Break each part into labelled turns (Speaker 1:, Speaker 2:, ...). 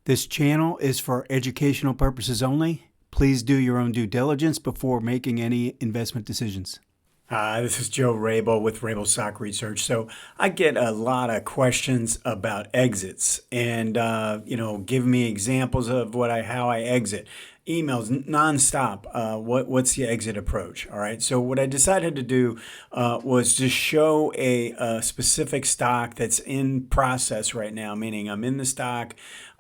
Speaker 1: This channel is for educational purposes only. Please do your own due diligence before making any investment decisions.
Speaker 2: This is Joe Rabil with Rabil Stock Research. So I get a lot of questions about exits and, give me examples of how I exit. Emails nonstop. What's the exit approach? All right. So what I decided to do was just show a specific stock that's in process right now, meaning I'm in the stock.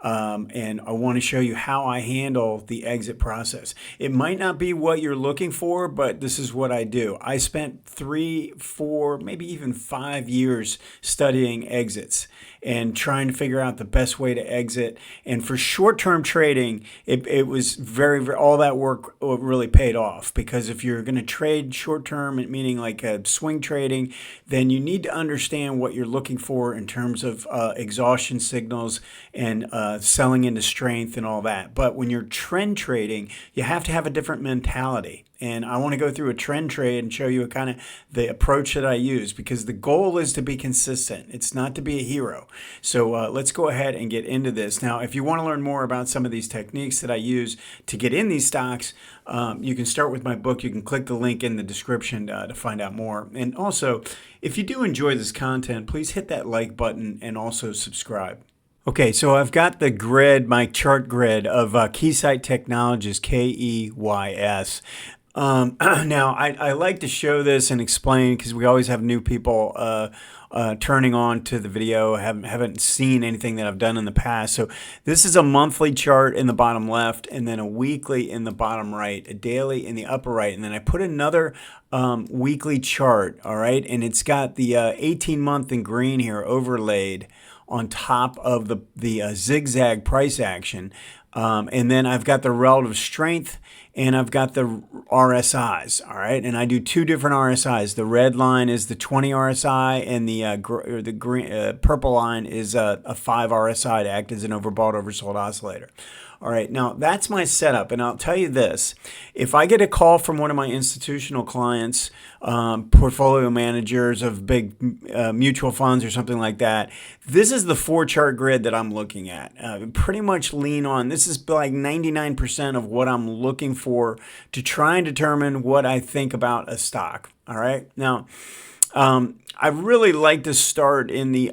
Speaker 2: And I want to show you how I handle the exit process. It might not be what you're looking for, but this is what I do. I spent 3, 4, maybe even 5 years studying exits and trying to figure out the best way to exit. And for short-term trading, it was very, all that work really paid off, because if you're going to trade short-term, meaning like swing trading, then you need to understand what you're looking for in terms of exhaustion signals and selling into strength and all that. But when you're trend trading, you have to have a different mentality. And I want to go through a trend trade and show you kind of the approach that I use, because the goal is to be consistent. It's not to be a hero. So let's go ahead and get into this. Now, if you want to learn more about some of these techniques that I use to get in these stocks, you can start with my book. You can click the link in the description to find out more. And also, if you do enjoy this content, please hit that like button and also subscribe. Okay, so I've got the grid, my chart grid of Keysight Technologies, KEYS. Now, I like to show this and explain, because we always have new people turning on to the video, haven't seen anything that I've done in the past. So this is a monthly chart in the bottom left, and then a weekly in the bottom right, a daily in the upper right, and then I put another weekly chart, all right? And it's got the 18-month in green here overlaid on top of the zigzag price action. And then I've got the relative strength, and I've got the RSIs, all right? And I do two different RSIs. The red line is the 20 RSI, and the green, purple line is a 5 RSI to act as an overbought, oversold oscillator. All right, now that's my setup, and I'll tell you this. If I get a call from one of my institutional clients, portfolio managers of big mutual funds or something like that, this is the 4-chart grid that I'm looking at. Pretty much lean on, this is like 99% of what I'm looking for to try and determine what I think about a stock. All right, now, I really like to start in the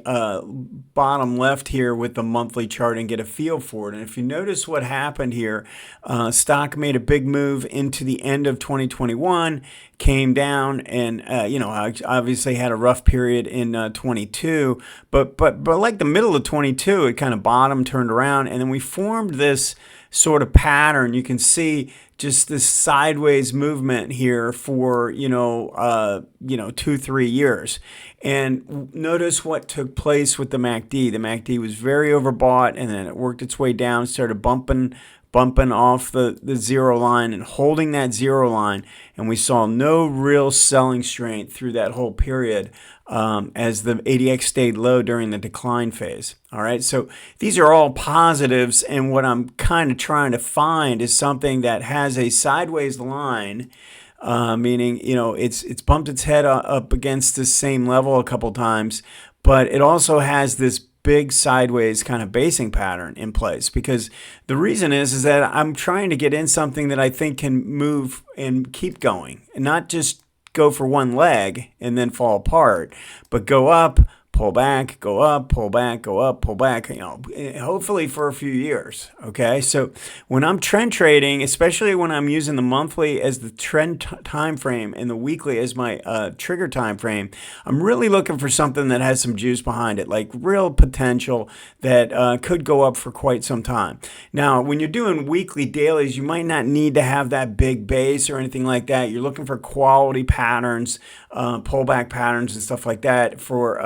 Speaker 2: bottom left here with the monthly chart and get a feel for it. And if you notice what happened here, stock made a big move into the end of 2021, came down, and obviously had a rough period in 22. But like the middle of 22, it kind of bottomed, turned around, and then we formed this sort of pattern. You can see just this sideways movement here for 2-3 years. And notice what took place with the MACD. The MACD was very overbought, and then it worked its way down, started bumping off the zero line and holding that zero line, and we saw no real selling strength through that whole period as the ADX stayed low during the decline phase. All right, so these are all positives, and what I'm kind of trying to find is something that has a sideways line, meaning it's bumped its head up against the same level a couple times, but it also has this big sideways kind of basing pattern in place, because the reason is that I'm trying to get in something that I think can move and keep going, and not just go for one leg and then fall apart, but go up, pull back, go up, pull back, go up, pull back, hopefully for a few years. Okay, so when I'm trend trading, especially when I'm using the monthly as the trend time frame and the weekly as my trigger time frame, I'm really looking for something that has some juice behind it, like real potential that could go up for quite some time. Now, when you're doing weekly dailies, you might not need to have that big base or anything like that. You're looking for quality patterns, pullback patterns and stuff like that for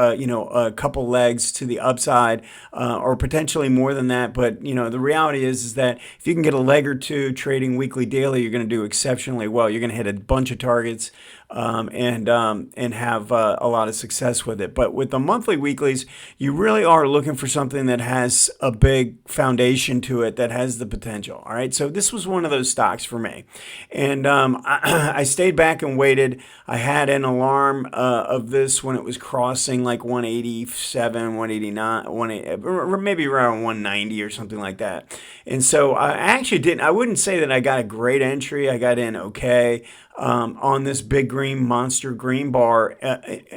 Speaker 2: a couple legs to the upside, or potentially more than that. But the reality is that if you can get a leg or two trading weekly daily, you're going to do exceptionally well. You're going to hit a bunch of targets and have a lot of success with it. But with the monthly weeklies, you really are looking for something that has a big foundation to it, that has the potential. All right, so this was one of those stocks for me, and I stayed back and waited. I had an alarm of this when it was crossing like 187, 189, 180, or maybe around 190 or something like that. And so I actually didn't. I wouldn't say that I got a great entry. I got in okay on this big green monster green bar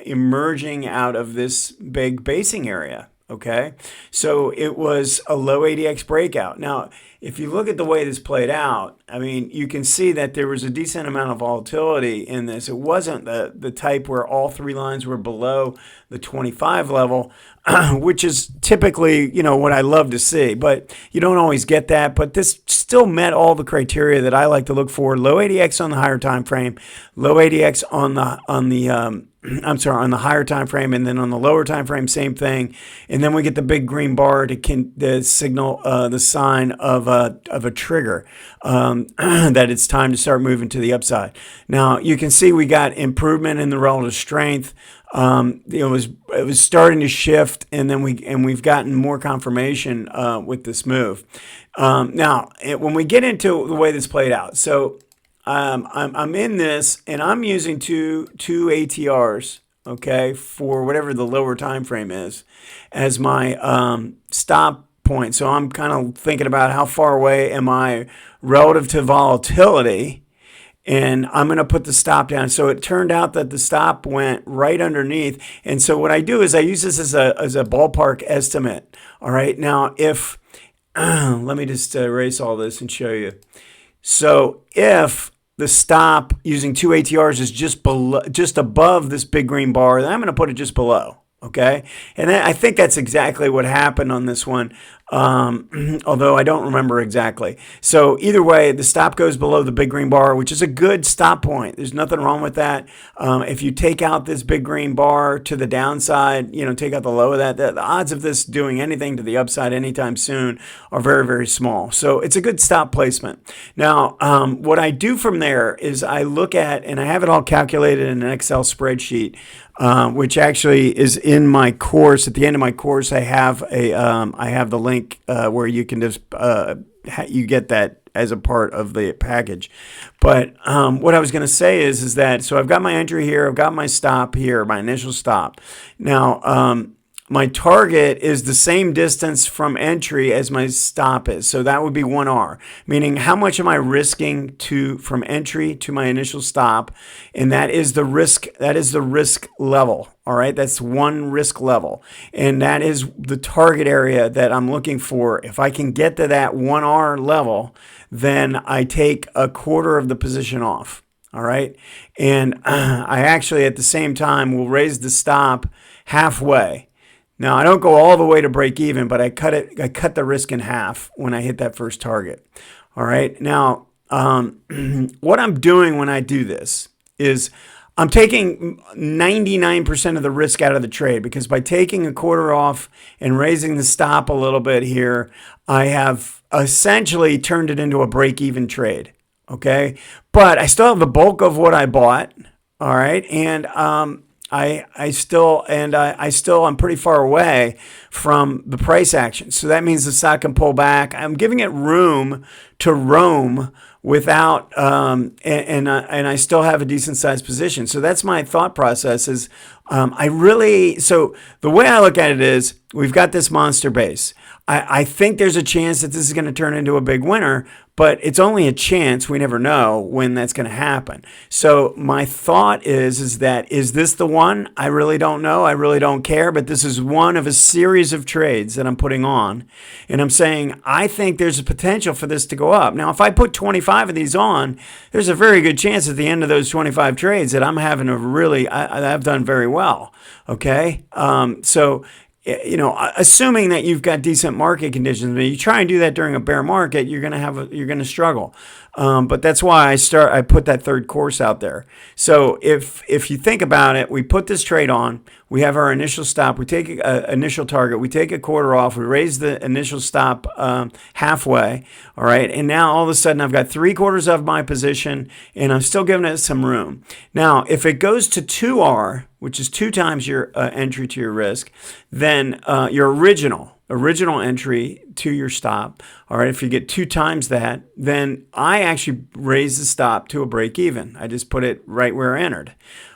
Speaker 2: emerging out of this big basing area. Okay, so it was a low ADX breakout. Now, if you look at the way this played out, I mean, you can see that there was a decent amount of volatility in this. It wasn't the type where all three lines were below the 25 level, which is typically, what I love to see. But you don't always get that. But this still met all the criteria that I like to look for. Low ADX on the higher time frame, low ADX on the higher time frame, and then on the lower time frame, same thing. And then we get the big green bar to signal the sign of a trigger that it's time to start moving to the upside. Now you can see we got improvement in the relative strength. It was starting to shift, and then we've gotten more confirmation with this move. Now when we get into the way this played out, so. I'm in this, and I'm using two ATRs, okay, for whatever the lower time frame is, as my stop point. So I'm kind of thinking about how far away am I relative to volatility, and I'm going to put the stop down. So it turned out that the stop went right underneath, and so what I do is I use this as a ballpark estimate. All right, now if let me just erase all this and show you. So if the stop using two ATRs is just above this big green bar, then I'm going to put it just below. Okay, and I think that's exactly what happened on this one, although I don't remember exactly. So either way, the stop goes below the big green bar, which is a good stop point. There's nothing wrong with that. If you take out this big green bar to the downside, take out the low of that, the odds of this doing anything to the upside anytime soon are very, very small. So it's a good stop placement. Now, what I do from there is I look at, and I have it all calculated in an Excel spreadsheet, which actually is in my course. At the end of my course, I have the link where you can just you get that as a part of the package. But what I was going to say is that, so I've got my entry here, I've got my stop here, my initial stop. Now, my target is the same distance from entry as my stop is. So that would be 1R, meaning how much am I risking from entry to my initial stop? And that is the risk level. All right, that's one risk level. And that is the target area that I'm looking for. If I can get to that 1R level, then I take a quarter of the position off. All right. And I actually at the same time will raise the stop halfway. Now, I don't go all the way to break even, but I cut the risk in half when I hit that first target. All right. Now, what I'm doing when I do this is I'm taking 99% of the risk out of the trade, because by taking a quarter off and raising the stop a little bit here, I have essentially turned it into a break-even trade. Okay. But I still have the bulk of what I bought. All right. And, I'm pretty far away from the price action. So that means the stock can pull back. I'm giving it room to roam without, and I still have a decent sized position. So that's my thought process is, so the way I look at it is we've got this monster base. I think there's a chance that this is going to turn into a big winner, but it's only a chance. We never know when that's going to happen. So my thought is this the one? I really don't know. I really don't care, but this is one of a series of trades that I'm putting on. And I'm saying, I think there's a potential for this to go up. Now, if I put 25 of these on, there's a very good chance at the end of those 25 trades that I'm having I've done very well. Okay. So, assuming that you've got decent market conditions, but you try and do that during a bear market, you're going to struggle. But that's why I put that third course out there. So if you think about it, we put this trade on, we have our initial stop, we take an initial target, we take a quarter off, we raise the initial stop halfway, all right? And now all of a sudden I've got 3/4 of my position and I'm still giving it some room. Now, if it goes to 2R, which is 2 times your entry to your risk, then your original entry to your stop, all right, if you get 2 times that, then I actually raise the stop to a break even. I just put it right where I entered.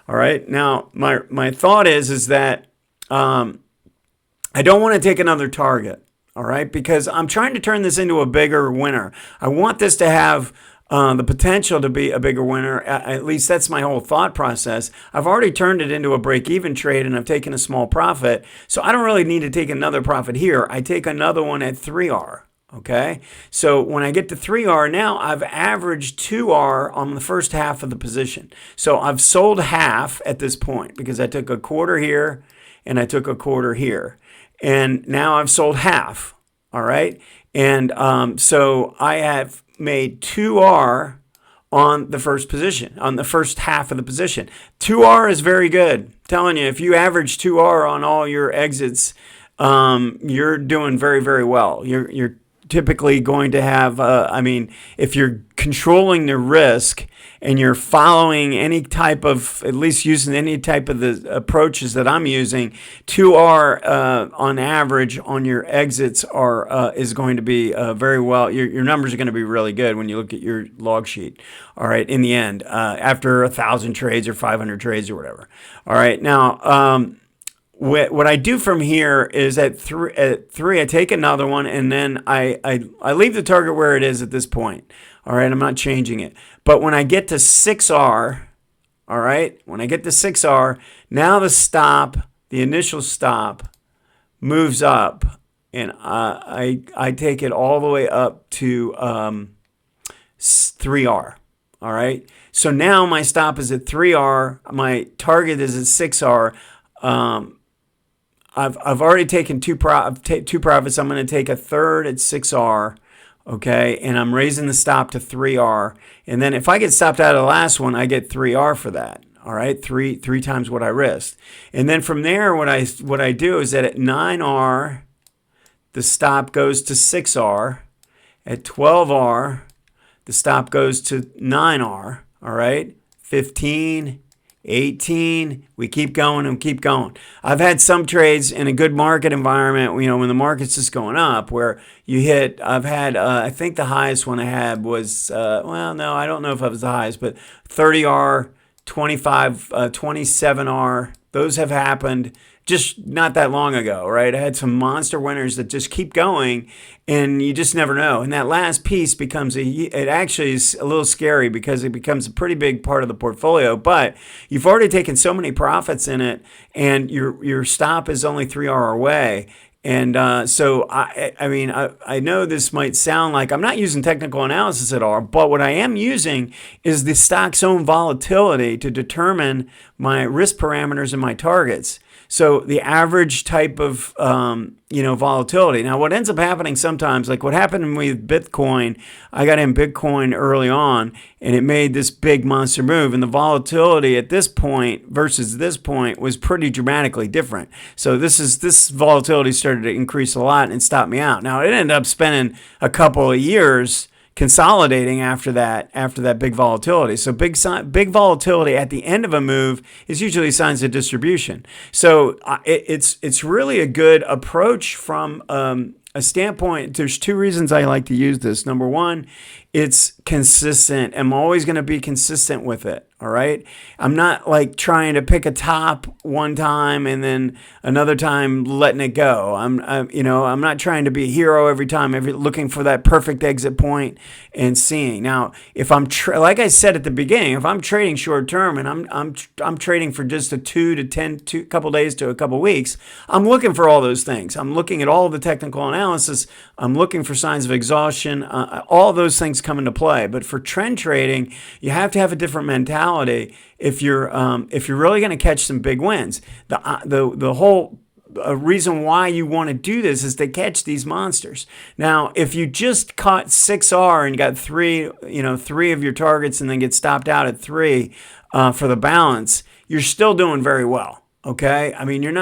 Speaker 2: All right. Now, my thought is that I don't want to take another target. All right, because I'm trying to turn this into a bigger winner. I want this to have the potential to be a bigger winner. At least that's my whole thought process. I've already turned it into a break-even trade and I've taken a small profit. So I don't really need to take another profit here. I take another one at 3R. Okay, so when I get to 3R now, I've averaged 2R on the first half of the position. So I've sold half at this point because I took a quarter here and I took a quarter here. And now I've sold half. All right, and so I have made 2R on the first position, on the first half of the position. 2R is very good. I'm telling you, if you average 2R on all your exits, you're doing very, very well. You're typically going to have, if you're controlling the risk and you're following any type of, at least using any type of the approaches that I'm using, 2R on average on your exits is going to be very well. Your numbers are going to be really good when you look at your log sheet. All right, in the end, after 1,000 trades or 500 trades or whatever. All right, now. What I do from here is at three, I take another one, and then I leave the target where it is at this point. All right, I'm not changing it. But when I get to 6R, all right, when I get to 6R, now the initial stop, moves up, and I take it all the way up to 3R. All right, so now my stop is at 3R. My target is at 6R. I've already taken two profits. I'm going to take a third at 6R, okay, and I'm raising the stop to 3R. And then if I get stopped out of the last one, I get 3R for that. All right, three times what I risked. And then from there, what I do is that at 9R, the stop goes to 6R. At 12R, the stop goes to 9R. All right, 15. 18, we keep going and keep going. I've had some trades in a good market environment, when the market's just going up, where I've had, I think the highest one I had was, no, I don't know if it was the highest, but 30R, 25, 27R, those have happened just not that long ago, right? I had some monster winners that just keep going, and you just never know. And that last piece it actually is a little scary because it becomes a pretty big part of the portfolio, but you've already taken so many profits in it, and your stop is only 3R away. And so, I know this might sound like I'm not using technical analysis at all, but what I am using is the stock's own volatility to determine my risk parameters and my targets. So the average type of, volatility. Now, what ends up happening sometimes, like what happened with Bitcoin, I got in Bitcoin early on, and it made this big monster move. And the volatility at this point versus this point was pretty dramatically different. So this volatility started to increase a lot and stop me out. Now, it ended up spending a couple of years consolidating after that big volatility. So big volatility at the end of a move is usually signs of distribution. So it's really a good approach from a standpoint. There's 2 reasons I like to use this. Number one, it's consistent. I'm always going to be consistent with it. All right. I'm not like trying to pick a top one time and then another time letting it go. I'm not trying to be a hero every time, looking for that perfect exit point and seeing. Now, if I'm like I said at the beginning, if I'm trading short term and I'm trading for just a 2 to 10, couple days to a couple weeks, I'm looking for all those things. I'm looking at all the technical analysis. I'm looking for signs of exhaustion. All those things come into play. But for trend trading, you have to have a different mentality if you're really going to catch some big wins. The whole a reason why you want to do this is to catch these monsters. Now, if you just caught 6R and you got three of your targets and then get stopped out at 3 for the balance, you're still doing very well. Okay, I mean, you're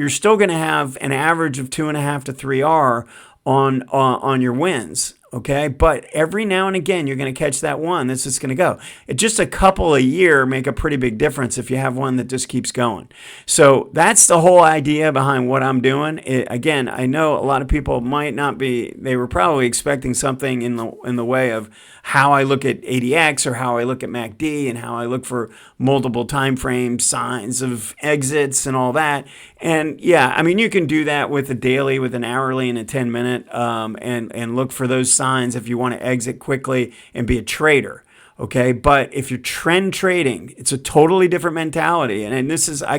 Speaker 2: still going to have an average of 2.5 to 3R on your wins. Okay, but every now and again you're going to catch that one that's just going to go. Just a couple a year make a pretty big difference if you have one that just keeps going. So that's the whole idea behind what I'm doing. Again, I know a lot of people might not be. They were probably expecting something in the way of how I look at ADX or how I look at MACD and how I look for multiple time frame signs of exits and all that. And yeah, I mean, you can do that with a daily, with an hourly, and a 10-minute, and look for those signs if you want to exit quickly and be a trader. Okay, but if you're trend trading, it's a totally different mentality. And this is, I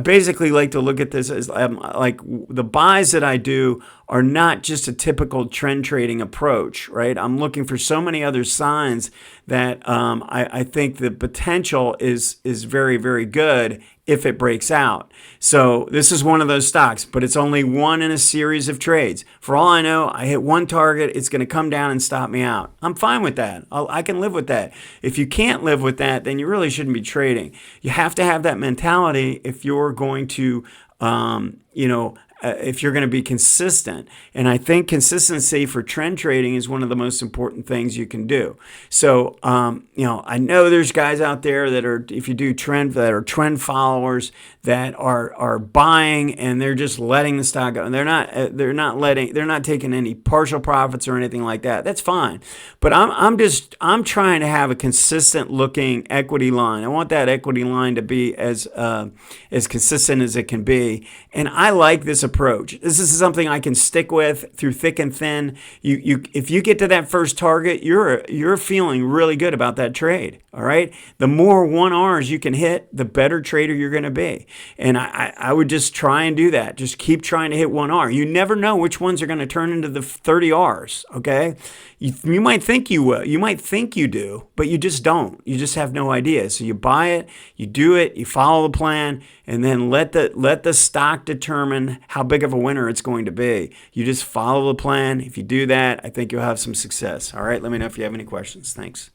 Speaker 2: basically like to look at this as like the buys that I do are not just a typical trend trading approach, right? I'm looking for so many other signs that I think the potential is very, very good if it breaks out. So this is one of those stocks, but it's only one in a series of trades. For all I know, I hit one target, it's going to come down and stop me out. I'm fine with that. I can live with that. If you can't live with that, then you really shouldn't be trading. You have to have that mentality if you're going to, if you're going to be consistent. And I think consistency for trend trading is one of the most important things you can do. So, I know there's guys out there that are, if you do that are trend followers that are buying and they're just letting the stock go. And they're not taking any partial profits or anything like that. That's fine. But I'm trying to have a consistent looking equity line. I want that equity line to be as consistent as it can be. And I like this approach. This is something I can stick with through thick and thin. If you get to that first target, you're feeling really good about that trade. All right. The more 1Rs you can hit, the better trader you're going to be. And I would just try and do that. Just keep trying to hit 1R. You never know which ones are going to turn into the 30Rs. Okay. You might think you will. You might think you do, but you just don't. You just have no idea. So you buy it, you do it, you follow the plan, and then let the stock determine how big of a winner it's going to be. You just follow the plan. If you do that, I think you'll have some success. All right. Let me know if you have any questions. Thanks.